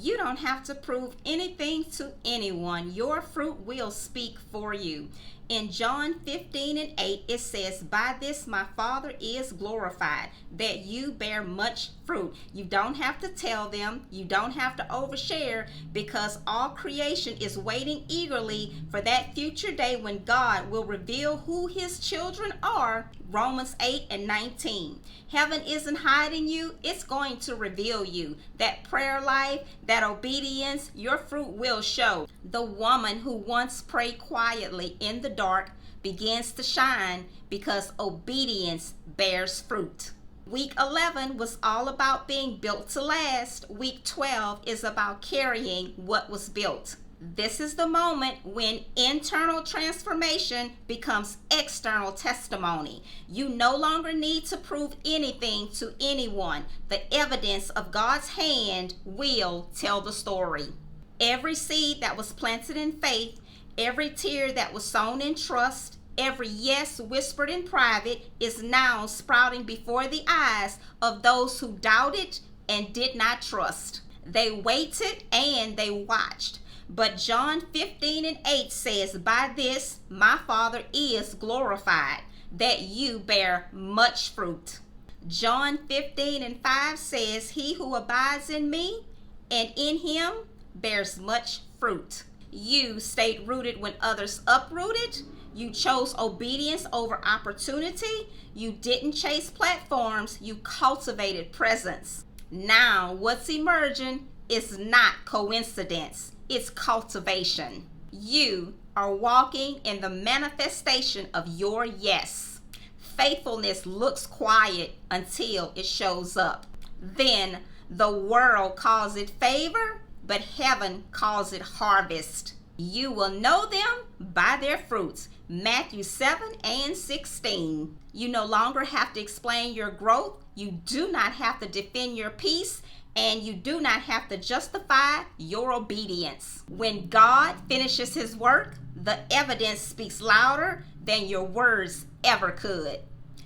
You don't have to prove anything to anyone. Your fruit will speak for you. In John 15:8, it says, "By this my Father is glorified, that you bear much fruit." You don't have to tell them. You don't have to overshare, because all creation is waiting eagerly for that future day when God will reveal who his children are. Romans 8:19. Heaven isn't hiding you. It's going to reveal you. That prayer life, that obedience, your fruit will show. The woman who once prayed quietly in the dark begins to shine because obedience bears fruit. Week 11 was all about being built to last. Week 12 is about carrying what was built. This is the moment when internal transformation becomes external testimony. You no longer need to prove anything to anyone. The evidence of God's hand will tell the story. Every seed that was planted in faith, every tear that was sown in trust, every yes whispered in private is now sprouting before the eyes of those who doubted and did not trust. They waited and they watched. But John 15:8 says, "By this my Father is glorified, that you bear much fruit." John 15:5 says, "He who abides in me and in him bears much fruit." You stayed rooted when others uprooted. You chose obedience over opportunity. You didn't chase platforms. You cultivated presence. Now what's emerging is not coincidence. It's cultivation. You are walking in the manifestation of your yes. Faithfulness looks quiet until it shows up. Then the world calls it favor, but heaven calls it harvest. You will know them by their fruits. Matthew 7:16. You no longer have to explain your growth. You do not have to defend your peace. And you do not have to justify your obedience. When God finishes his work, the evidence speaks louder than your words ever could.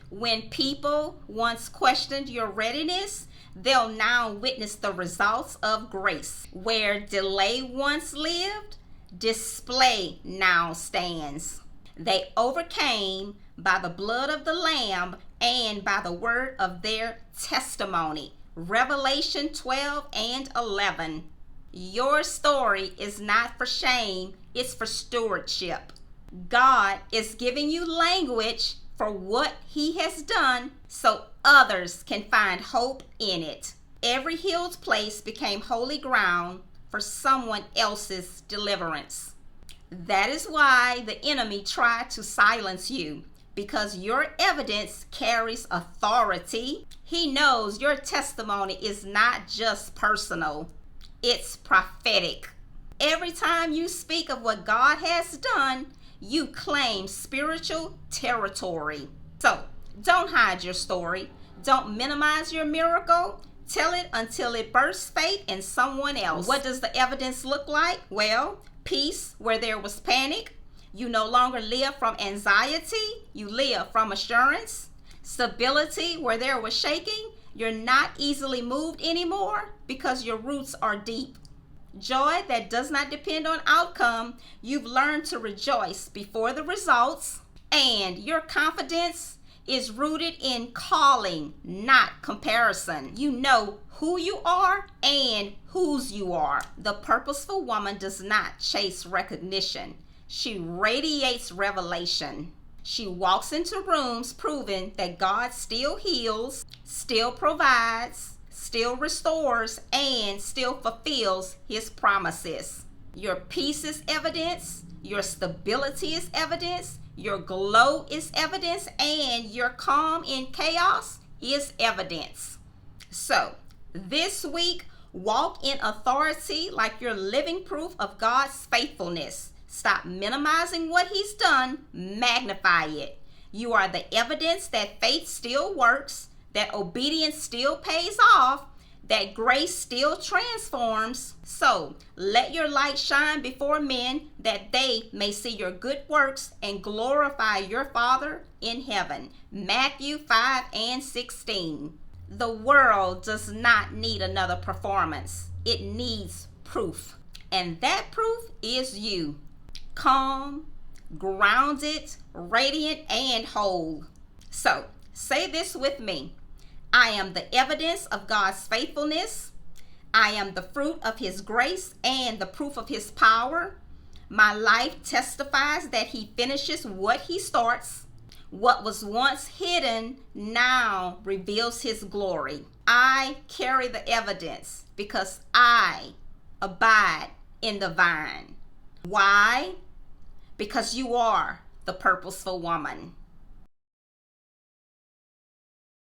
When people once questioned your readiness, they'll now witness the results of grace. Where delay once lived, display now stands. They overcame by the blood of the Lamb and by the word of their testimony. Revelation 12:11. Your story is not for shame, it's for stewardship. God is giving you language for what he has done so others can find hope in it. Every healed place became holy ground for someone else's deliverance. That is why the enemy tried to silence you, because your evidence carries authority. He knows your testimony is not just personal, it's prophetic. Every time you speak of what God has done, you claim spiritual territory. So, don't hide your story. Don't minimize your miracle. Tell it until it bursts faith in someone else. What does the evidence look like? Well, peace where there was panic. You no longer live from anxiety, you live from assurance. Stability where there was shaking, you're not easily moved anymore because your roots are deep. Joy that does not depend on outcome, you've learned to rejoice before the results. And your confidence is rooted in calling, not comparison. You know who you are and whose you are. The purposeful woman does not chase recognition. She radiates revelation. She walks into rooms proving that God still heals, still provides, still restores, and still fulfills his promises. Your peace is evidence, your stability is evidence, your glow is evidence, and your calm in chaos is evidence. So, this week, walk in authority like you're living proof of God's faithfulness. Stop minimizing what he's done, magnify it. You are the evidence that faith still works, that obedience still pays off, that grace still transforms. So let your light shine before men, that they may see your good works and glorify your Father in heaven. Matthew 5:16. The world does not need another performance. it needs proof. And that proof is you. Calm, grounded, radiant, and whole. So, say this with me. I am the evidence of God's faithfulness. I am the fruit of His grace and the proof of His power. My life testifies that He finishes what He starts. What was once hidden now reveals His glory. I carry the evidence because I abide in the vine. Why? Because you are the purposeful woman.